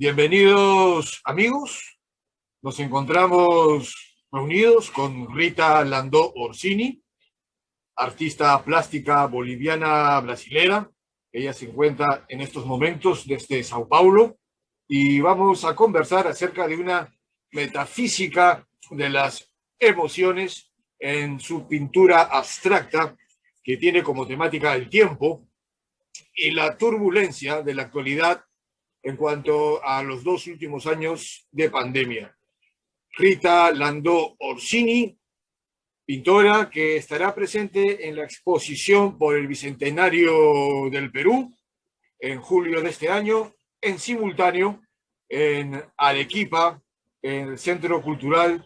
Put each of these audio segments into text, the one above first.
Bienvenidos amigos, nos encontramos reunidos con Rita Landó Orsini, artista plástica boliviana brasilera. Ella se encuentra en estos momentos desde Sao Paulo y vamos a conversar acerca de una metafísica de las emociones en su pintura abstracta que tiene como temática el tiempo y la turbulencia de la actualidad en cuanto a los 2 últimos años de pandemia. Rita Landó Orsini, pintora que estará presente en la exposición por el Bicentenario del Perú en julio de este año, en simultáneo en Arequipa, en el Centro Cultural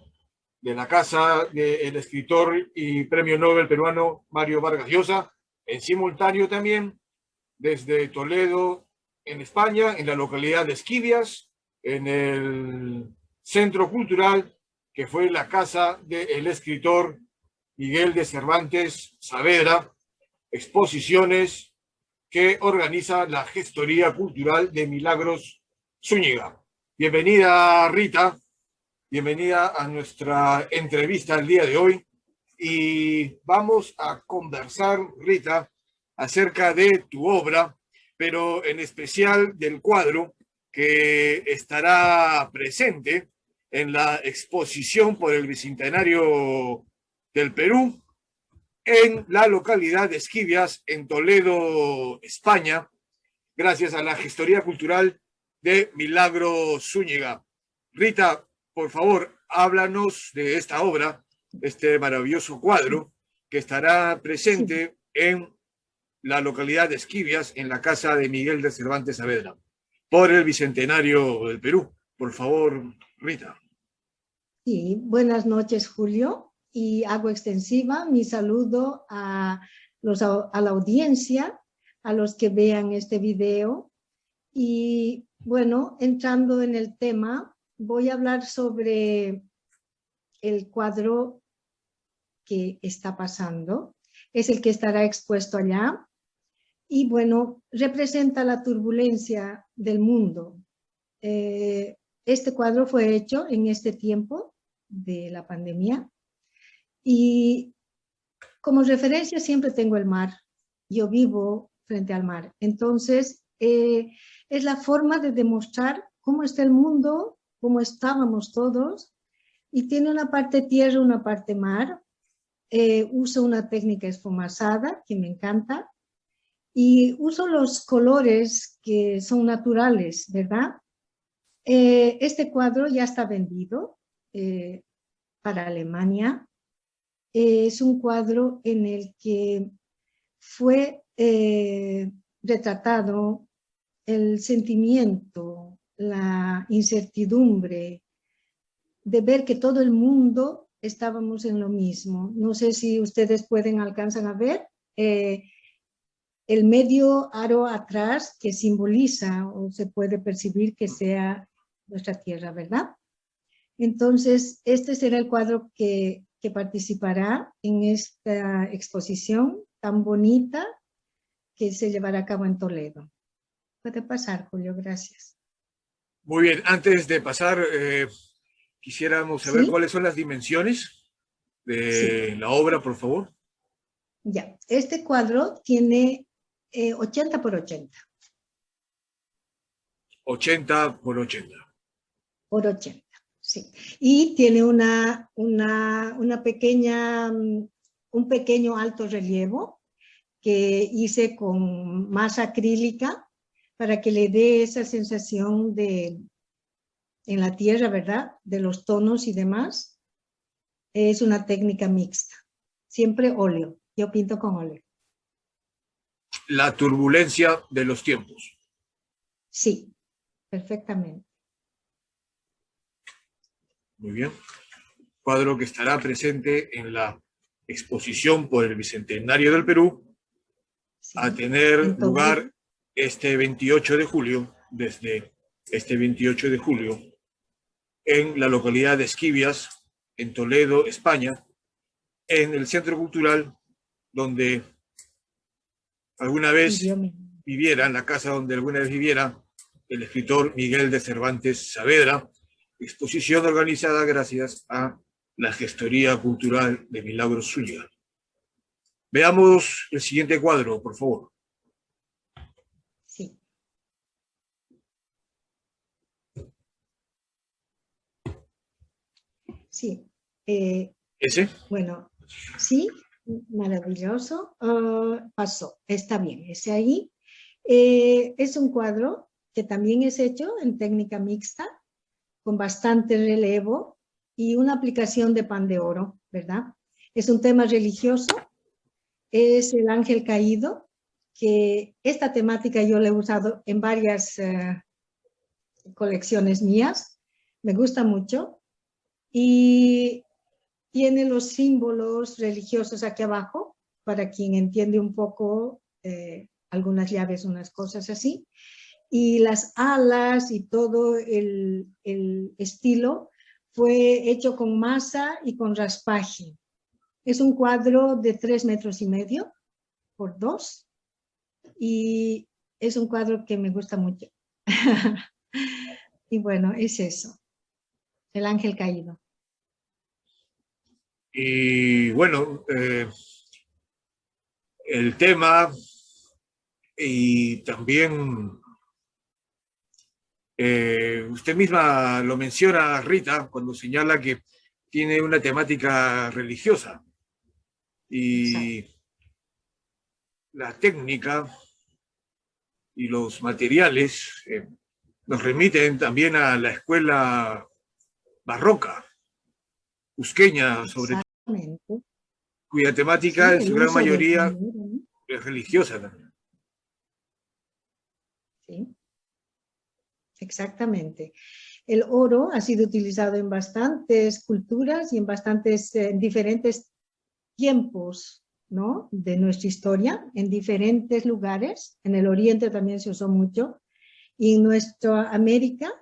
de la casa del escritor y premio Nobel peruano Mario Vargas Llosa, en simultáneo también desde Toledo, en España, en la localidad de Esquivias, en el Centro Cultural, que fue la casa del escritor Miguel de Cervantes Saavedra, exposiciones que organiza la Gestoría Cultural de Milagros Zúñiga. Bienvenida, Rita, bienvenida a nuestra entrevista el día de hoy y vamos a conversar, Rita, acerca de tu obra, pero en especial del cuadro que estará presente en la exposición por el Bicentenario del Perú en la localidad de Esquivias, en Toledo, España, gracias a la Gestoría Cultural de Milagros Zúñiga. Rita, por favor, háblanos de esta obra, este maravilloso cuadro que estará presente en la localidad de Esquivias, en la casa de Miguel de Cervantes Saavedra, por el Bicentenario del Perú. Por favor, Rita. Sí, buenas noches, Julio, y hago extensiva mi saludo a la audiencia, a los que vean este video. Y bueno, entrando en el tema, voy a hablar sobre el cuadro que está pasando. Es el que estará expuesto allá. Y bueno, representa la turbulencia del mundo. Este cuadro fue hecho en este tiempo de la pandemia y como referencia siempre tengo el mar. Yo vivo frente al mar. Entonces, es la forma de demostrar cómo está el mundo, cómo estábamos todos, y tiene una parte tierra, una parte mar. Uso una técnica esfumazada que me encanta. Y uso los colores que son naturales, ¿verdad? Este cuadro ya está vendido para Alemania. Es un cuadro en el que fue retratado el sentimiento, la incertidumbre de ver que todo el mundo estábamos en lo mismo. No sé si ustedes alcanzan a ver. El medio aro atrás que simboliza o se puede percibir que sea nuestra tierra, ¿verdad? Entonces, este será el cuadro que participará en esta exposición tan bonita que se llevará a cabo en Toledo. Puede pasar, Julio, gracias. Muy bien, antes de pasar, quisiéramos saber ¿Sí? cuáles son las dimensiones de la obra, por favor. Ya, este cuadro tiene 80 por 80. 80 por 80. Por 80, sí. Y tiene un pequeño alto relievo que hice con masa acrílica para que le dé esa sensación en la tierra, ¿verdad? De los tonos y demás. Es una técnica mixta. Siempre óleo. Yo pinto con óleo. La turbulencia de los tiempos. Sí, perfectamente. Muy bien. Cuadro que estará presente en la exposición por el Bicentenario del Perú, sí, a tener lugar este 28 de julio, desde este 28 de julio, en la localidad de Esquivias, en Toledo, España, en el Centro Cultural donde alguna vez viviera, en la casa donde alguna vez viviera del escritor Miguel de Cervantes Saavedra, exposición organizada gracias a la Gestoría Cultural de Milagros Zúñiga. Veamos el siguiente cuadro, por favor. Sí. Sí. ¿Ese? Bueno, sí, maravilloso. Pasó, está bien, ese ahí. Es un cuadro que también es hecho en técnica mixta, con bastante relevo y una aplicación de pan de oro, ¿verdad? Es un tema religioso, es el ángel caído, que esta temática yo la he usado en varias colecciones mías, me gusta mucho, y tiene los símbolos religiosos aquí abajo, para quien entiende un poco algunas llaves, unas cosas así, y las alas y todo el estilo fue hecho con masa y con raspaje. Es un cuadro de 3,5 metros por 2 y es un cuadro que me gusta mucho. Y bueno, es eso, el ángel caído. Y bueno, el tema y también usted misma lo menciona, Rita, cuando señala que tiene una temática religiosa y Exacto. la técnica y los materiales nos remiten también a la escuela barroca, cusqueña sobre todo, Exactamente. cuya temática Sí, en el su gran uso del mayoría dinero, ¿no? es religiosa también. Sí, exactamente. El oro ha sido utilizado en bastantes culturas y en bastantes diferentes tiempos, ¿no? De nuestra historia, en diferentes lugares. En el Oriente también se usó mucho. Y en nuestra América,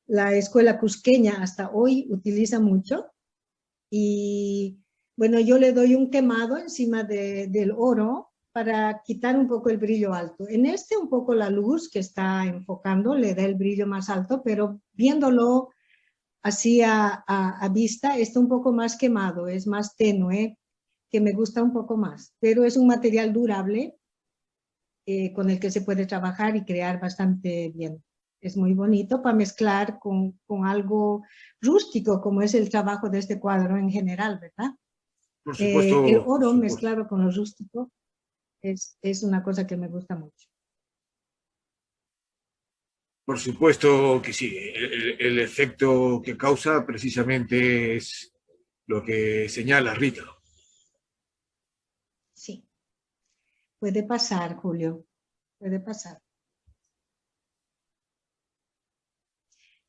la escuela cusqueña hasta hoy utiliza mucho. Y bueno, yo le doy un quemado encima del oro para quitar un poco el brillo alto. En este un poco la luz que está enfocando le da el brillo más alto, pero viéndolo así a vista está un poco más quemado, es más tenue, que me gusta un poco más, pero es un material durable con el que se puede trabajar y crear bastante bien. Es muy bonito para mezclar con algo rústico, como es el trabajo de este cuadro en general, ¿verdad? El Por oro supuesto. mezclado con lo rústico es una cosa que me gusta mucho. Por supuesto que sí. El efecto que causa precisamente es lo que señala Rita. Sí, puede pasar, Julio, puede pasar.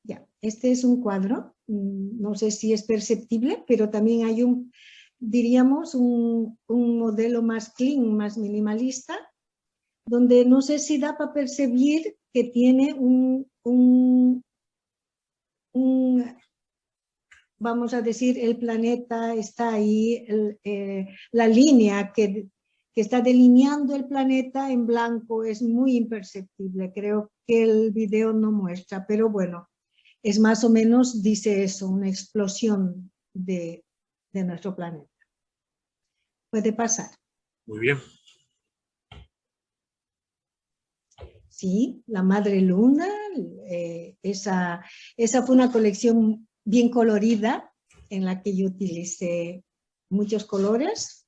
Ya, este es un cuadro, no sé si es perceptible, pero también hay diríamos, un modelo más clean, más minimalista, donde no sé si da para percibir que tiene vamos a decir, el planeta está ahí, la línea que está delineando el planeta en blanco es muy imperceptible. Creo que el video no muestra, pero bueno, es más o menos, dice eso, una explosión de nuestro planeta. Puede pasar. Muy bien. Sí, la Madre Luna, esa fue una colección bien colorida en la que yo utilicé muchos colores.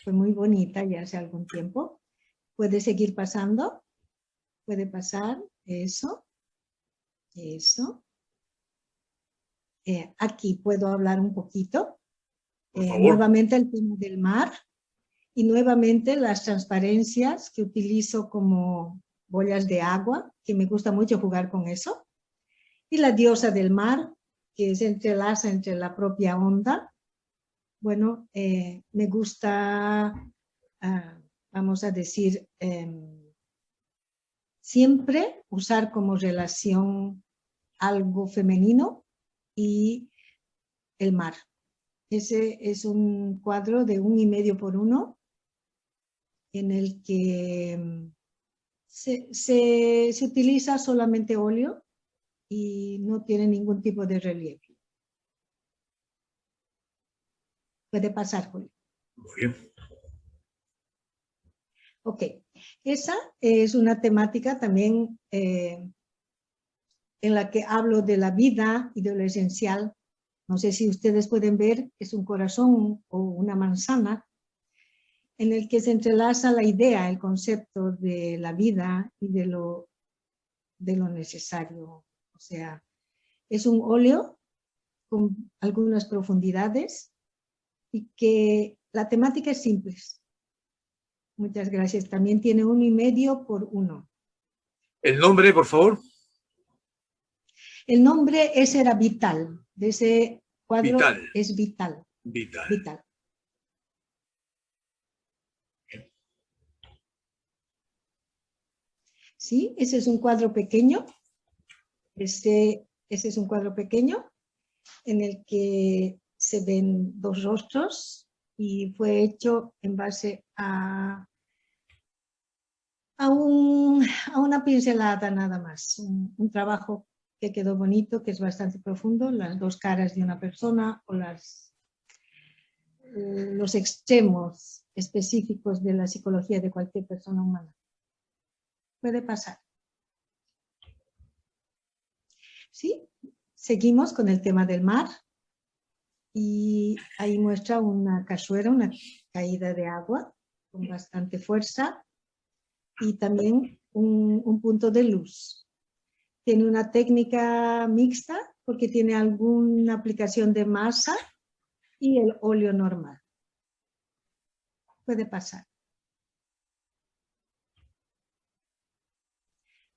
Fue muy bonita ya hace algún tiempo. Puede seguir pasando, puede pasar, eso. Aquí puedo hablar un poquito. Por favor. Nuevamente el tema del mar y nuevamente las transparencias que utilizo como bollas de agua, que me gusta mucho jugar con eso. Y la diosa del mar, que se entrelaza entre la propia onda. Bueno, me gusta, vamos a decir, siempre usar como relación algo femenino y el mar. Ese es un cuadro de 1,5 por 1 en el que se utiliza solamente óleo y no tiene ningún tipo de relieve. Puede pasar, Julio. Muy bien. Ok, esa es una temática también en la que hablo de la vida y de lo esencial. No sé si ustedes pueden ver, es un corazón o una manzana en el que se entrelaza la idea, el concepto de la vida y de lo necesario. O sea, es un óleo con algunas profundidades y que la temática es simple. Muchas gracias. También tiene 1,5 por 1. El nombre, por favor. El nombre ese era Vital. De ese cuadro Vital. es Vital. Vital. Vital. Sí, ese es un cuadro pequeño. Ese es un cuadro pequeño en el que se ven 2 rostros y fue hecho en base a una pincelada nada más. Un trabajo que quedó bonito, que es bastante profundo, las 2 caras de una persona o los extremos específicos de la psicología de cualquier persona humana. Puede pasar. Sí, seguimos con el tema del mar y ahí muestra una cazuela, una caída de agua con bastante fuerza y también un punto de luz. Tiene una técnica mixta porque tiene alguna aplicación de masa y el óleo normal. Puede pasar.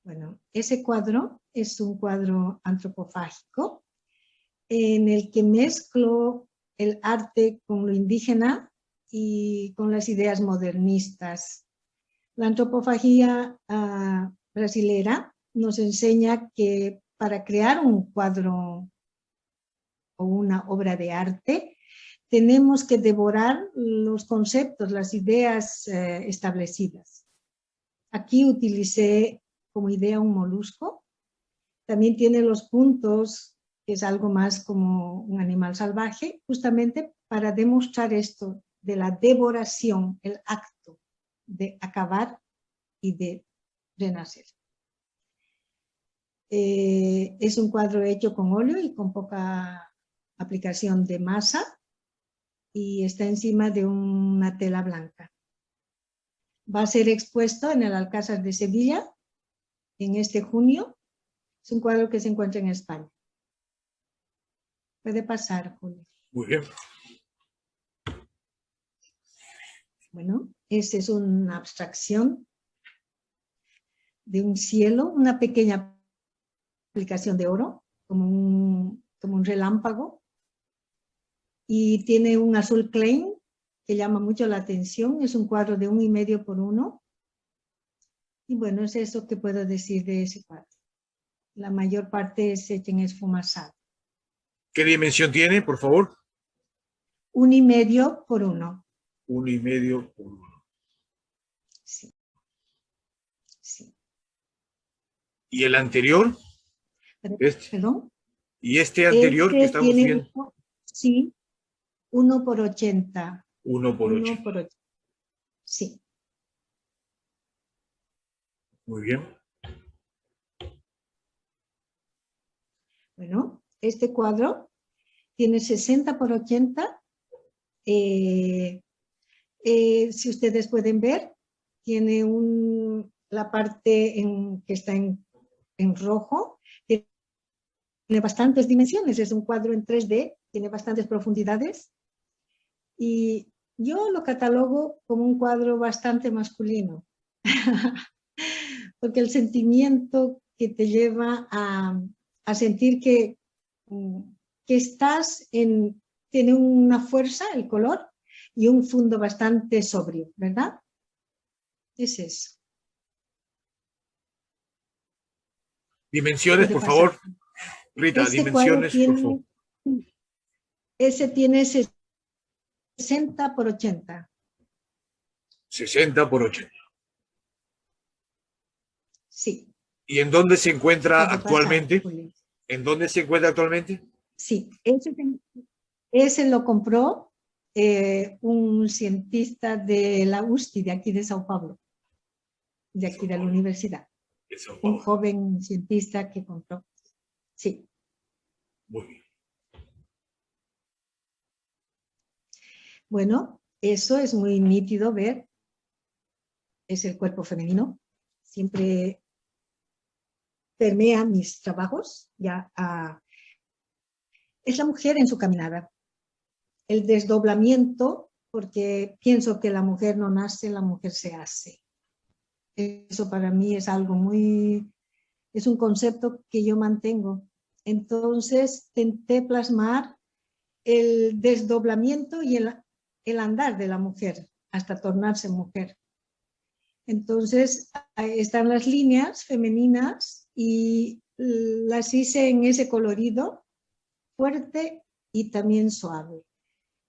Bueno, ese cuadro es un cuadro antropofágico en el que mezclo el arte con lo indígena y con las ideas modernistas. La antropofagía brasilera nos enseña que para crear un cuadro o una obra de arte, tenemos que devorar los conceptos, las ideas establecidas. Aquí utilicé como idea un molusco. También tiene los puntos, que es algo más como un animal salvaje, justamente para demostrar esto de la devoración, el acto de acabar y de renacer. Es un cuadro hecho con óleo y con poca aplicación de masa y está encima de una tela blanca. Va a ser expuesto en el Alcázar de Sevilla en este junio. Es un cuadro que se encuentra en España. Puede pasar, Julio. Muy bien. Bueno, esa es una abstracción de un cielo, una pequeña aplicación de oro, como un relámpago, y tiene un azul Klein que llama mucho la atención. Es un cuadro de 1,5 por 1. Y bueno, es eso que puedo decir de ese cuadro. La mayor parte es hecha en esfumazado. ¿Qué dimensión tiene, por favor? 1,5 por 1. 1,5 por 1. Sí. Sí. ¿Y el anterior? ¿Perdón? ¿Y este anterior que estamos viendo? Sí, 1 por 80. 1 por 80. 1 por 80. Sí. Muy bien. Bueno, este cuadro tiene 60 por 80. Si ustedes pueden ver, tiene la parte que está en rojo. Tiene bastantes dimensiones. Es un cuadro en 3D. Tiene bastantes profundidades. Y yo lo catalogo como un cuadro bastante masculino. Porque el sentimiento que te lleva a sentir que tiene una fuerza, el color, y un fondo bastante sobrio, ¿verdad? Es eso. Dimensiones, por favor. Rita, dimensiones, por favor. Ese tiene 60 por 80. 60 por 80. Sí. ¿Y en dónde se encuentra Puede pasar, actualmente? Julio. ¿En dónde se encuentra actualmente? Sí, ese lo compró un cientista de la USTI, de aquí de Sao Paulo, de aquí de la universidad. En Sao Un Paulo. joven cientista que compró. Sí. Muy bien. Bueno, eso es muy nítido ver. Es el cuerpo femenino. Siempre permea mis trabajos. Es la mujer en su caminada. El desdoblamiento, porque pienso que la mujer no nace, la mujer se hace. Eso para mí es algo es un concepto que yo mantengo. Entonces, intenté plasmar el desdoblamiento y el andar de la mujer hasta tornarse mujer. Entonces, están las líneas femeninas y las hice en ese colorido fuerte y también suave.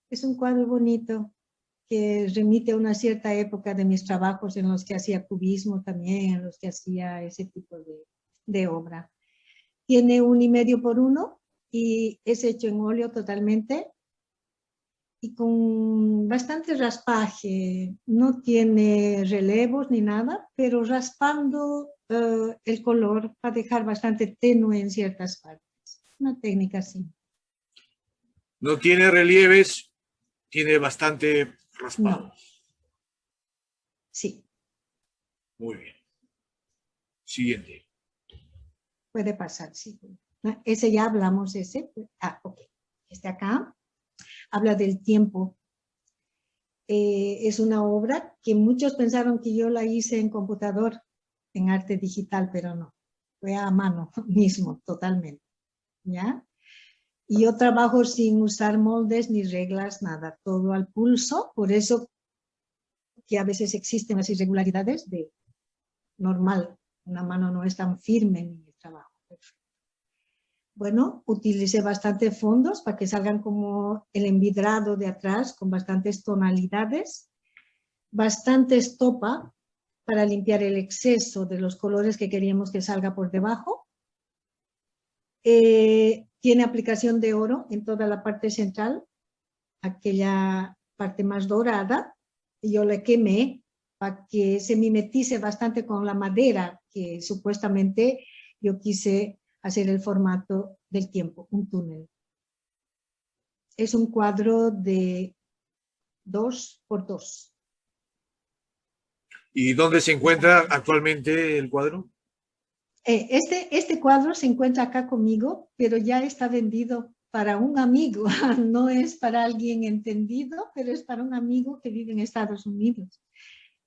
Es un cuadro bonito que remite a una cierta época de mis trabajos en los que hacía cubismo también, en los que hacía ese tipo de obra. Tiene 1,5 por 1 y es hecho en óleo totalmente y con bastante raspaje. No tiene relevos ni nada, pero raspando el color para dejar bastante tenue en ciertas partes. Una técnica así. No tiene relieves, tiene bastante raspado. No, sí. Muy bien. Siguiente. Puede pasar, sí. Ese ya hablamos, ese. Ok. Este acá habla del tiempo. Es una obra que muchos pensaron que yo la hice en computador, en arte digital, pero no. Fue a mano mismo, totalmente. ¿Ya? Y yo trabajo sin usar moldes ni reglas, nada. Todo al pulso. Por eso que a veces existen las irregularidades de normal. Una mano no es tan firme en el trabajo. Bueno, utilicé bastantes fondos para que salgan como el envidrado de atrás con bastantes tonalidades, bastante estopa para limpiar el exceso de los colores que queríamos que salga por debajo. Tiene aplicación de oro en toda la parte central, aquella parte más dorada, y yo le quemé para que se mimetice bastante con la madera que supuestamente yo quise hacer el formato del tiempo, un túnel. Es un cuadro de 2 por 2. ¿Y dónde se encuentra actualmente el cuadro? Este cuadro se encuentra acá conmigo, pero ya está vendido para un amigo. No es para alguien entendido, pero es para un amigo que vive en Estados Unidos.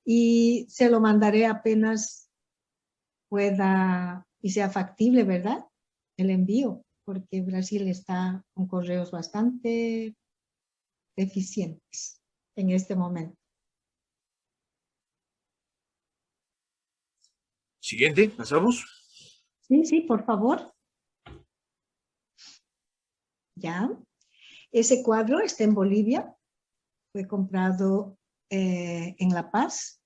Y se lo mandaré apenas pueda y sea factible, ¿verdad? El envío, porque Brasil está con correos bastante eficientes en este momento. Siguiente, pasamos. Sí, sí, por favor. Ya. Ese cuadro está en Bolivia. Fue comprado en La Paz.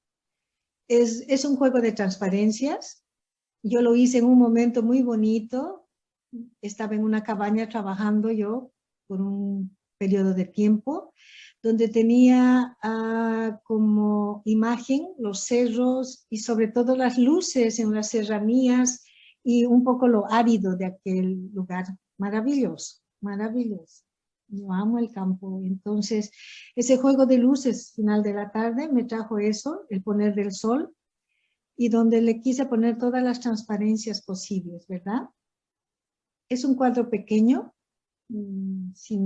Es un juego de transparencias. Yo lo hice en un momento muy bonito. Estaba en una cabaña trabajando yo por un periodo de tiempo, donde tenía como imagen los cerros y sobre todo las luces en las serranías y un poco lo árido de aquel lugar. Maravilloso, maravilloso. Yo amo el campo. Entonces, ese juego de luces final de la tarde me trajo eso, el poner del sol, y donde le quise poner todas las transparencias posibles, ¿verdad? Es un cuadro pequeño, si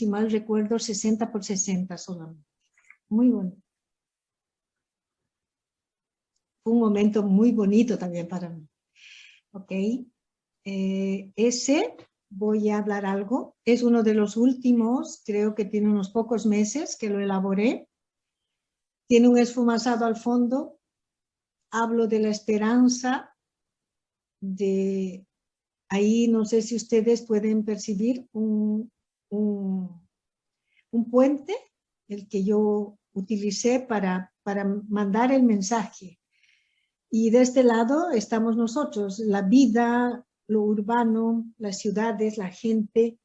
mal recuerdo, 60 por 60 solamente. Muy bonito. Fue un momento muy bonito también para mí. Ok. Ese, voy a hablar algo. Es uno de los últimos, creo que tiene unos pocos meses que lo elaboré. Tiene un esfumazado al fondo. Hablo de la esperanza, de ahí no sé si ustedes pueden percibir un puente, el que yo utilicé para mandar el mensaje. Y de este lado estamos nosotros, la vida, lo urbano, las ciudades, la gente.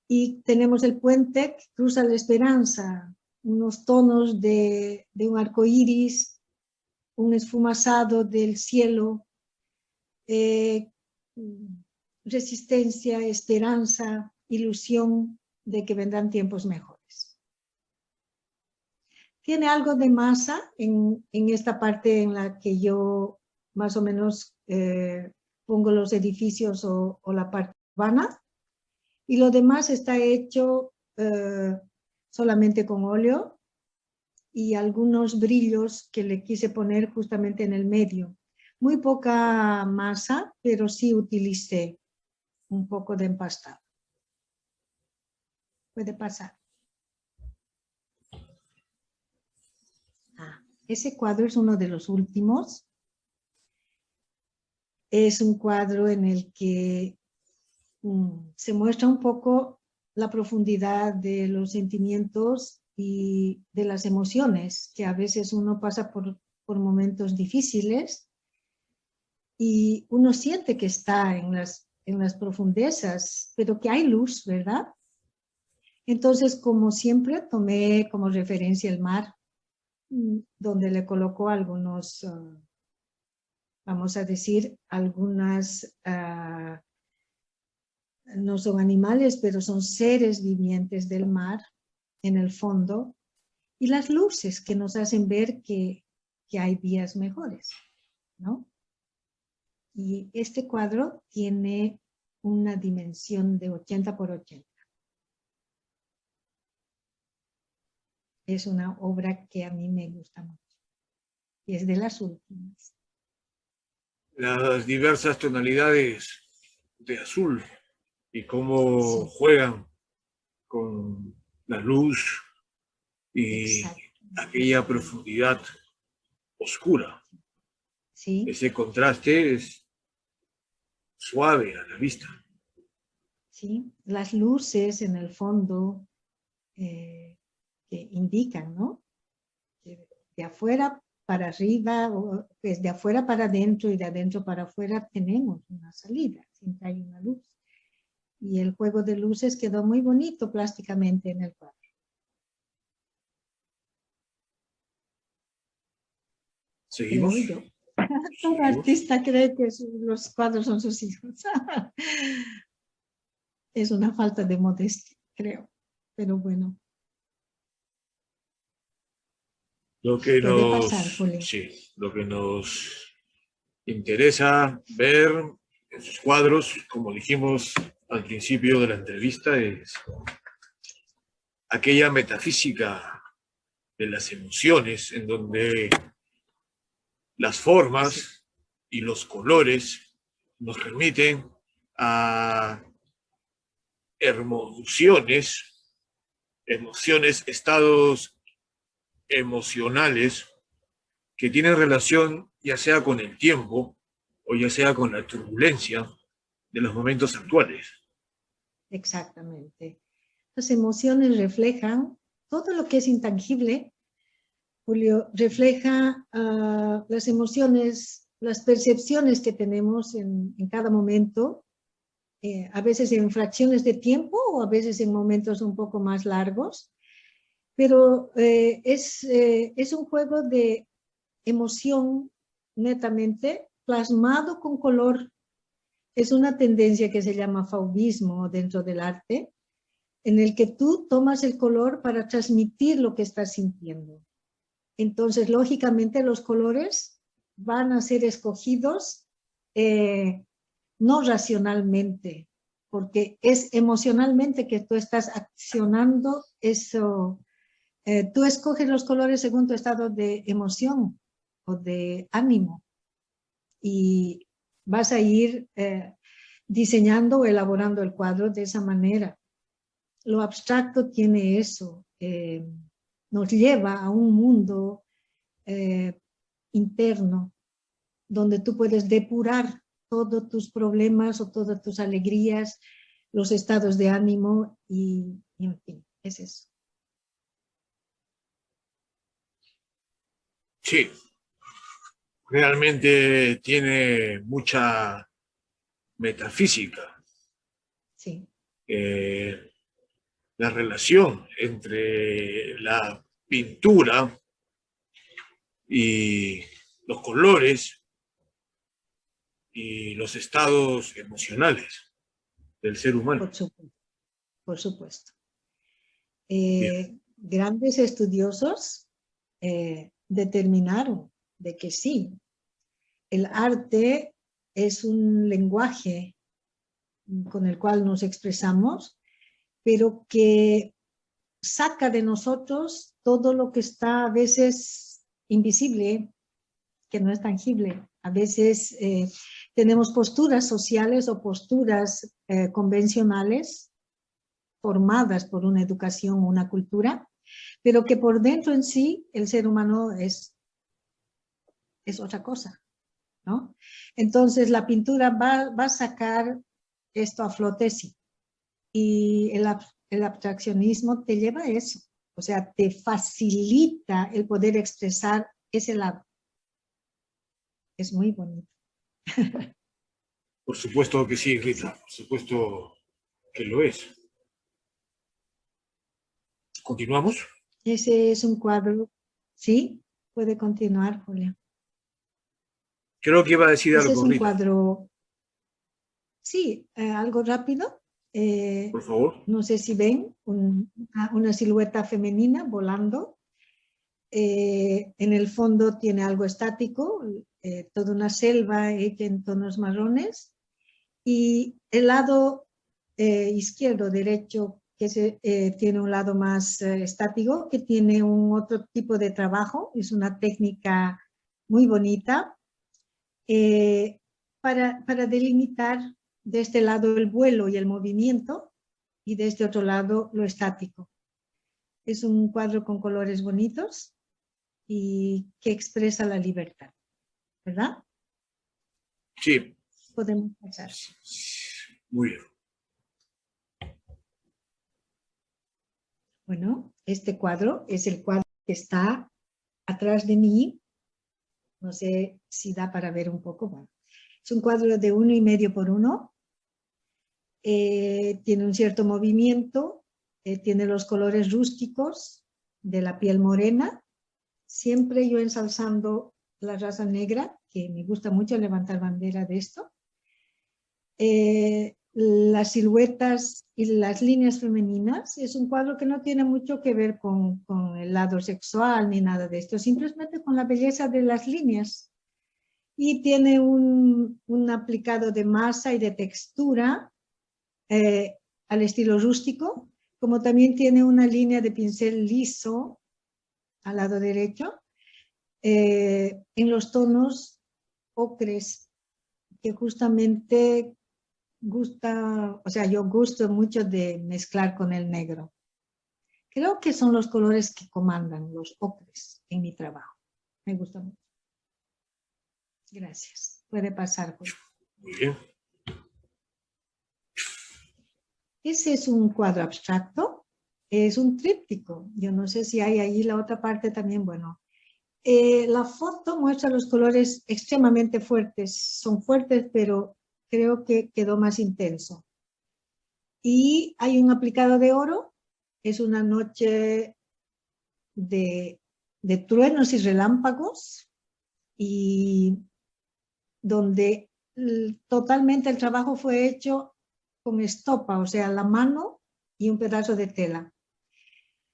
Y tenemos el puente que cruza la esperanza, unos tonos de un arco iris, un esfumazado del cielo, resistencia, esperanza, ilusión de que vendrán tiempos mejores. Tiene algo de masa en esta parte en la que yo más o menos pongo los edificios o la parte urbana, y lo demás está hecho solamente con óleo y algunos brillos que le quise poner justamente en el medio. Muy poca masa, pero sí utilicé un poco de empastado. Puede pasar. Ese cuadro es uno de los últimos. Es un cuadro en el que se muestra un poco la profundidad de los sentimientos y de las emociones, que a veces uno pasa por momentos difíciles y uno siente que está en las profundezas, pero que hay luz, ¿verdad? Entonces, como siempre, tomé como referencia el mar, donde le colocó algunos, vamos a decir, algunas, no son animales, pero son seres vivientes del mar en el fondo, y las luces que nos hacen ver que hay días mejores, ¿no? Y este cuadro tiene una dimensión de 80 por 80. Es una obra que a mí me gusta mucho. Y es de las últimas. Las diversas tonalidades de azul y cómo juegan con la luz y aquella profundidad oscura. Sí. Ese contraste es suave a la vista. Sí, las luces en el fondo que indican, ¿no? De afuera para arriba, o pues de afuera para adentro y de adentro para afuera tenemos una salida, siempre hay una luz. Y el juego de luces quedó muy bonito plásticamente en el cuadro. ¿Seguimos? Creo yo. Todo artista cree que los cuadros son sus hijos. Es una falta de modestia, creo. Pero bueno. Lo que puede pasar, Julio. Sí, lo que nos interesa ver en sus cuadros, como dijimos al principio de la entrevista, es aquella metafísica de las emociones en donde las formas y los colores nos remiten a emociones, estados emocionales que tienen relación ya sea con el tiempo o ya sea con la turbulencia de los momentos actuales. Exactamente. Las emociones reflejan todo lo que es intangible. Julio, refleja las emociones, las percepciones que tenemos en cada momento, a veces en fracciones de tiempo o a veces en momentos un poco más largos, pero es un juego de emoción netamente plasmado con color. Es una tendencia que se llama fauvismo dentro del arte, en el que tú tomas el color para transmitir lo que estás sintiendo. Entonces, lógicamente, los colores van a ser escogidos no racionalmente, porque es emocionalmente que tú estás accionando eso. Tú escoges los colores según tu estado de emoción o de ánimo y vas a ir diseñando o elaborando el cuadro de esa manera. Lo abstracto tiene eso, nos lleva a un mundo interno donde tú puedes depurar todos tus problemas o todas tus alegrías, los estados de ánimo y en fin, es eso. Sí, realmente tiene mucha metafísica. Sí, La relación entre la pintura y los colores y los estados emocionales del ser humano. por supuesto, por supuesto. Bien. Grandes estudiosos determinaron de que sí, el arte es un lenguaje con el cual nos expresamos, pero que saca de nosotros todo lo que está a veces invisible, que no es tangible. A veces tenemos posturas sociales o posturas convencionales formadas por una educación o una cultura, pero que por dentro en sí el ser humano es otra cosa, ¿no? Entonces la pintura va a sacar esto a flote, sí. Y el abstraccionismo te lleva a eso, o sea, te facilita el poder expresar ese lado. Es muy bonito. Por supuesto que sí, Rita, por supuesto que lo es. ¿Continuamos? Ese es un cuadro, ¿sí? Puede continuar, Julia. Creo que iba a decir Ese algo, es un Rita. cuadro, sí, algo rápido. Por favor. No sé si ven una silueta femenina volando. En el fondo tiene algo estático, toda una selva hecha en tonos marrones. Y el lado izquierdo, derecho, que tiene un lado más estático, que tiene un otro tipo de trabajo. Es una técnica muy bonita para delimitar de este lado el vuelo y el movimiento y de este otro lado lo estático. Es un cuadro con colores bonitos y que expresa la libertad, ¿verdad? Sí. Podemos pasar. Muy bien. Bueno, este cuadro es el cuadro que está atrás de mí. No sé si da para ver un poco. Bueno, es un cuadro de 1,5 por 1. Tiene un cierto movimiento. Tiene los colores rústicos de la piel morena. Siempre yo ensalzando la raza negra, que me gusta mucho levantar bandera de esto. Las siluetas y las líneas femeninas. Es un cuadro que no tiene mucho que ver con el lado sexual ni nada de esto, simplemente con la belleza de las líneas. Y tiene un aplicado de masa y de textura al estilo rústico, como también tiene una línea de pincel liso al lado derecho, en los tonos ocres, que justamente gusta, o sea, yo gusto mucho de mezclar con el negro. Creo que son los colores que comandan, los ocres, en mi trabajo. Me gusta mucho. Gracias. Puede pasar, Julio. Muy bien. Ese es un cuadro abstracto, es un tríptico. Yo no sé si hay ahí la otra parte también, bueno. La foto muestra los colores extremadamente fuertes. Son fuertes, pero creo que quedó más intenso. Y hay un aplicado de oro. Es una noche de truenos y relámpagos, y donde totalmente el trabajo fue hecho con estopa, o sea, la mano y un pedazo de tela.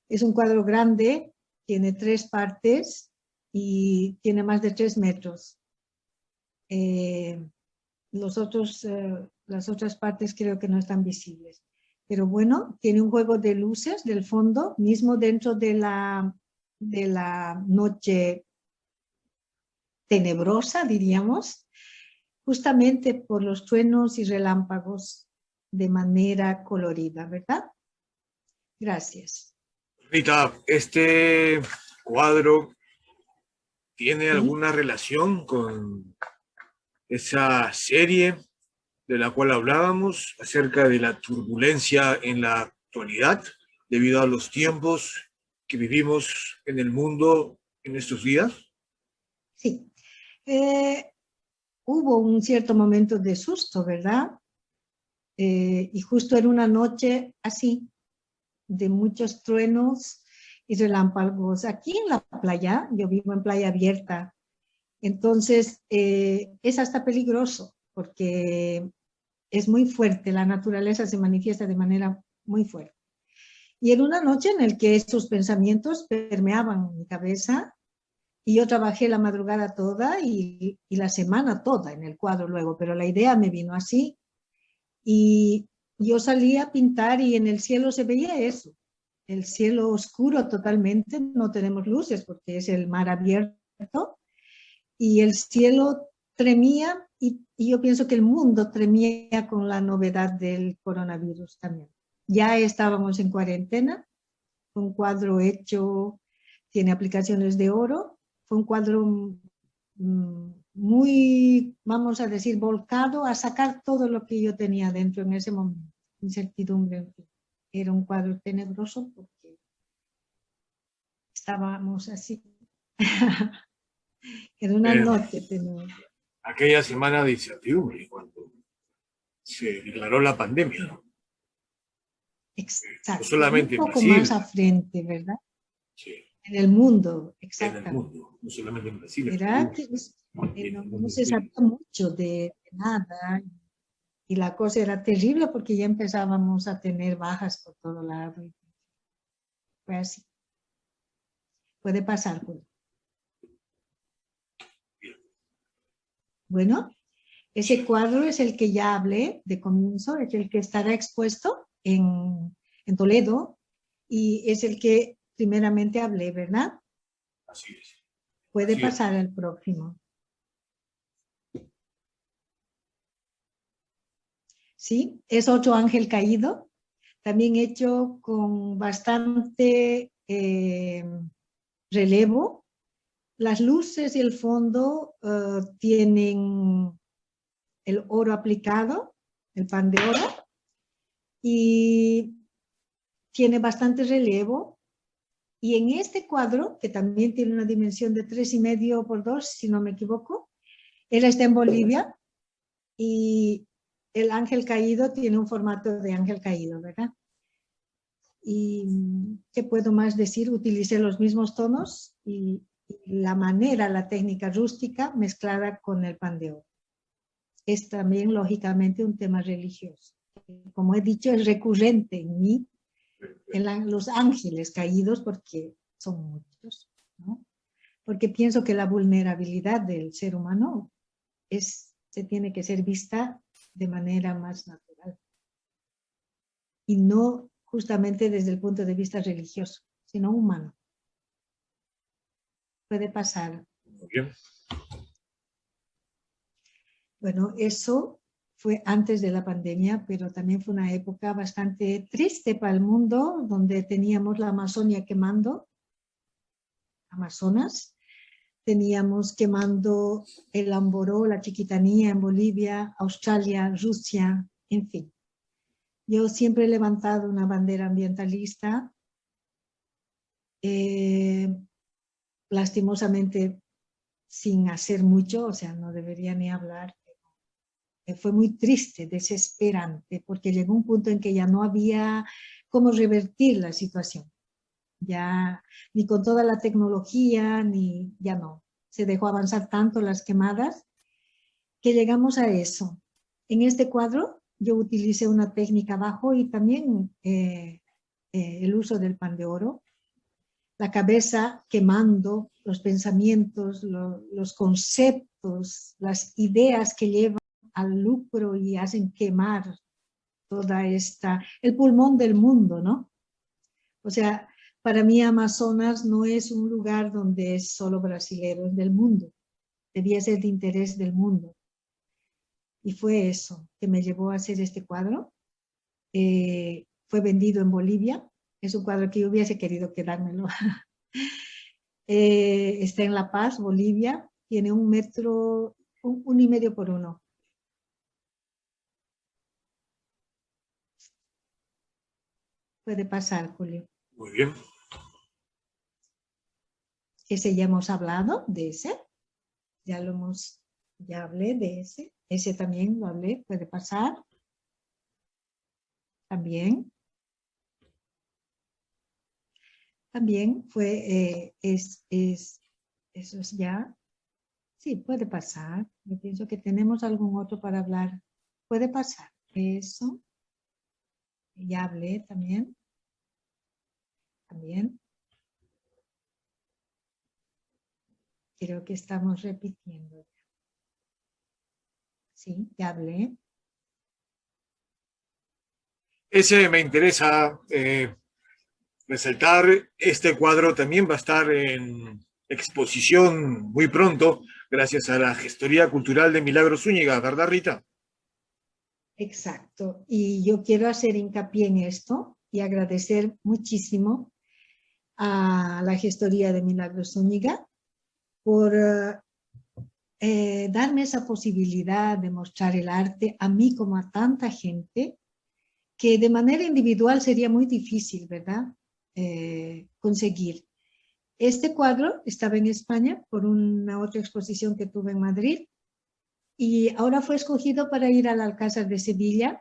Es un cuadro grande, tiene 3 partes y tiene más de 3 metros. Las otras partes creo que no están visibles. Pero bueno, tiene un juego de luces del fondo, mismo dentro de la noche tenebrosa, diríamos, justamente por los truenos y relámpagos de manera colorida, ¿verdad? Gracias. Rita, ¿este cuadro tiene ¿Sí? alguna relación con esa serie de la cual hablábamos acerca de la turbulencia en la actualidad debido a los tiempos que vivimos en el mundo en estos días? Sí. Hubo un cierto momento de susto, ¿verdad? Y justo era una noche así, de muchos truenos y relámpagos. Aquí en la playa, yo vivo en playa abierta, entonces es hasta peligroso porque es muy fuerte, la naturaleza se manifiesta de manera muy fuerte. Y era una noche en la que estos pensamientos permeaban mi cabeza y yo trabajé la madrugada toda y la semana toda en el cuadro luego, pero la idea me vino así y yo salí a pintar y en el cielo se veía eso, el cielo oscuro totalmente, no tenemos luces porque es el mar abierto y el cielo tremía y yo pienso que el mundo tremía con la novedad del coronavirus también. Ya estábamos en cuarentena, un cuadro hecho, tiene aplicaciones de oro, fue un cuadro muy, vamos a decir, volcado a sacar todo lo que yo tenía dentro en ese momento, incertidumbre. Era un cuadro tenebroso porque estábamos así. Era una noche tenebrosa. Aquella semana de incertidumbre, cuando se declaró la pandemia, ¿no? No Exacto, y un solamente en poco más Brasil, a frente, ¿verdad? sí, En el mundo, en el exactamente. mundo, no solamente en Brasil, en Era Perú, que en no, el no mundo se entero. sabía mucho de nada y la cosa era terrible porque ya empezábamos a tener bajas por todo lado. Fue así. Puede pasar, Julio. Bueno, ese cuadro es el que ya hablé de comienzo, es el que estará expuesto en Toledo y es el que primeramente hablé, ¿verdad? Así es. Puede Así es. pasar al próximo. ¿Sí? Es otro ángel caído, también hecho con bastante relevo. Las luces y el fondo tienen el oro aplicado, el pan de oro, y tiene bastante relevo. Y en este cuadro, que también tiene una dimensión de 3,5 por 2, si no me equivoco, él está en Bolivia y el ángel caído tiene un formato de ángel caído, ¿verdad? Y ¿qué puedo más decir? Utilicé los mismos tonos y la manera, la técnica rústica mezclada con el pan de oro. Es también, lógicamente, un tema religioso. Como he dicho, es recurrente en mí, en los ángeles caídos, porque son muchos, ¿no? Porque pienso que la vulnerabilidad del ser humano se tiene que ser vista de manera más natural y no justamente desde el punto de vista religioso, sino humano. Puede pasar. Muy bien. Bueno, eso fue antes de la pandemia, pero también fue una época bastante triste para el mundo, donde teníamos la Amazonia quemando, Amazonas, teníamos quemando el Amboró, la Chiquitanía en Bolivia, Australia, Rusia, en fin. Yo siempre he levantado una bandera ambientalista, lastimosamente sin hacer mucho, o sea, no debería ni hablar. Fue muy triste, desesperante, porque llegó un punto en que ya no había cómo revertir la situación. Ya ni con toda la tecnología, ni ya no. Se dejó avanzar tanto las quemadas que llegamos a eso. En este cuadro yo utilicé una técnica bajo y también el uso del pan de oro, la cabeza quemando los pensamientos, los conceptos, las ideas que llevan al lucro y hacen quemar toda el pulmón del mundo, ¿no? O sea, para mí Amazonas no es un lugar donde es solo brasilero, es del mundo, debía ser de interés del mundo. Y fue eso que me llevó a hacer este cuadro. Fue vendido en Bolivia, es un cuadro que yo hubiese querido quedármelo. Está en La Paz, Bolivia, tiene 1 metro, 1,5 por 1. Puede pasar, Julio. Muy bien. Ese ya hemos hablado de ese. ya hablé de ese. Ese también lo hablé, puede pasar. También fue, eso es ya. Sí, puede pasar. Yo pienso que tenemos algún otro para hablar. Puede pasar. Eso. Ya hablé también. Creo que estamos repitiendo. Sí, ya hablé. Ese me interesa resaltar. Este cuadro también va a estar en exposición muy pronto, gracias a la Gestoría Cultural de Milagros Zúñiga, ¿verdad, Rita? Exacto. Y yo quiero hacer hincapié en esto y agradecer muchísimo a la Gestoría de Milagros Zúñiga por darme esa posibilidad de mostrar el arte a mí como a tanta gente, que de manera individual sería muy difícil, ¿verdad? Conseguir. Este cuadro estaba en España por una otra exposición que tuve en Madrid y ahora fue escogido para ir al Alcázar de Sevilla,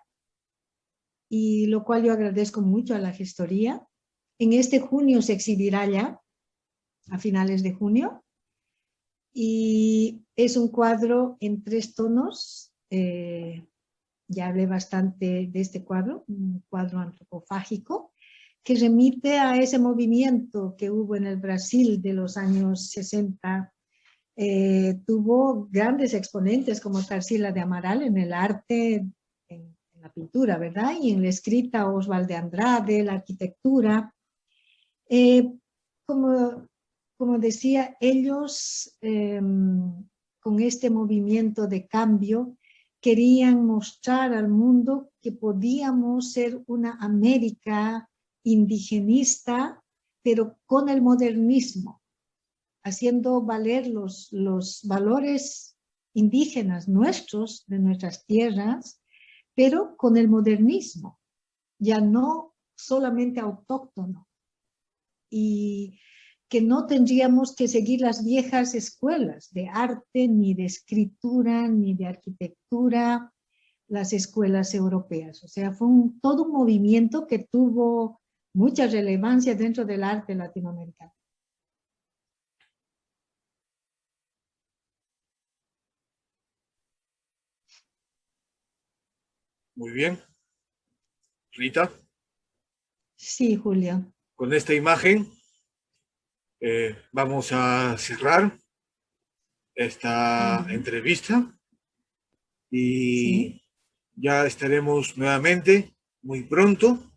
y lo cual yo agradezco mucho a la gestoría. En este junio se exhibirá ya, a finales de junio, y es un cuadro en 3 tonos. Ya hablé bastante de este cuadro, un cuadro antropofágico, que remite a ese movimiento que hubo en el Brasil de los años 60. Tuvo grandes exponentes como Tarsila de Amaral en el arte, en la pintura, ¿verdad? Y en la escrita, Oswald de Andrade, la arquitectura. Como decía, ellos con este movimiento de cambio querían mostrar al mundo que podíamos ser una América indigenista, pero con el modernismo, haciendo valer los valores indígenas nuestros, de nuestras tierras, pero con el modernismo, ya no solamente autóctono, y que no tendríamos que seguir las viejas escuelas de arte, ni de escritura, ni de arquitectura, las escuelas europeas. O sea, fue todo un movimiento que tuvo mucha relevancia dentro del arte latinoamericano. Muy bien. Rita. Sí, Julio. Con esta imagen vamos a cerrar esta entrevista y ya estaremos nuevamente muy pronto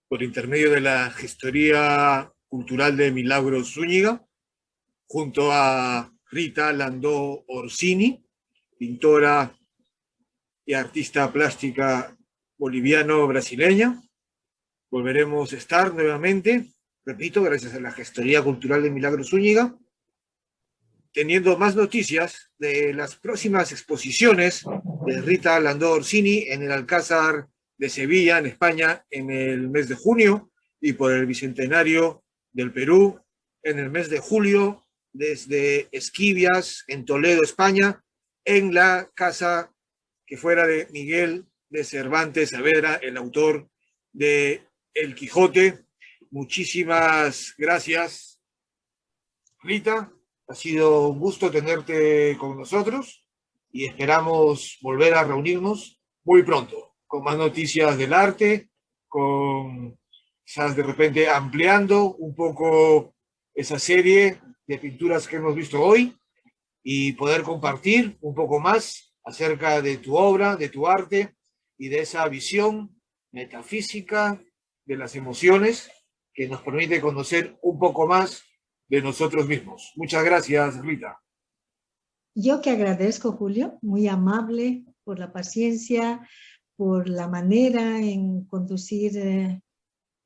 por intermedio de la Gestoría Cultural de Milagros Zúñiga, junto a Rita Landó Orsini, pintora y artista plástica boliviano-brasileña. Volveremos a estar nuevamente, repito, gracias a la Gestoría Cultural de Milagros Zúñiga, teniendo más noticias de las próximas exposiciones de Rita Landó Orsini en el Alcázar de Sevilla, en España, en el mes de junio, y por el Bicentenario del Perú en el mes de julio, desde Esquivias, en Toledo, España, en la casa que fuera de Miguel de Cervantes Saavedra, el autor de El Quijote. Muchísimas gracias, Rita. Ha sido un gusto tenerte con nosotros y esperamos volver a reunirnos muy pronto con más noticias del arte, con quizás de repente ampliando un poco esa serie de pinturas que hemos visto hoy y poder compartir un poco más acerca de tu obra, de tu arte y de esa visión metafísica de las emociones que nos permite conocer un poco más de nosotros mismos. Muchas gracias, Rita. Yo que agradezco, Julio, muy amable por la paciencia, por la manera en conducir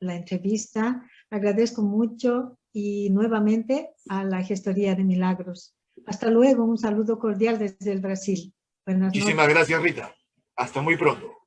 la entrevista. Agradezco mucho y nuevamente a la Gestoría de Milagros. Hasta luego, un saludo cordial desde el Brasil. Buenas noches. Muchísimas gracias, Rita. Hasta muy pronto.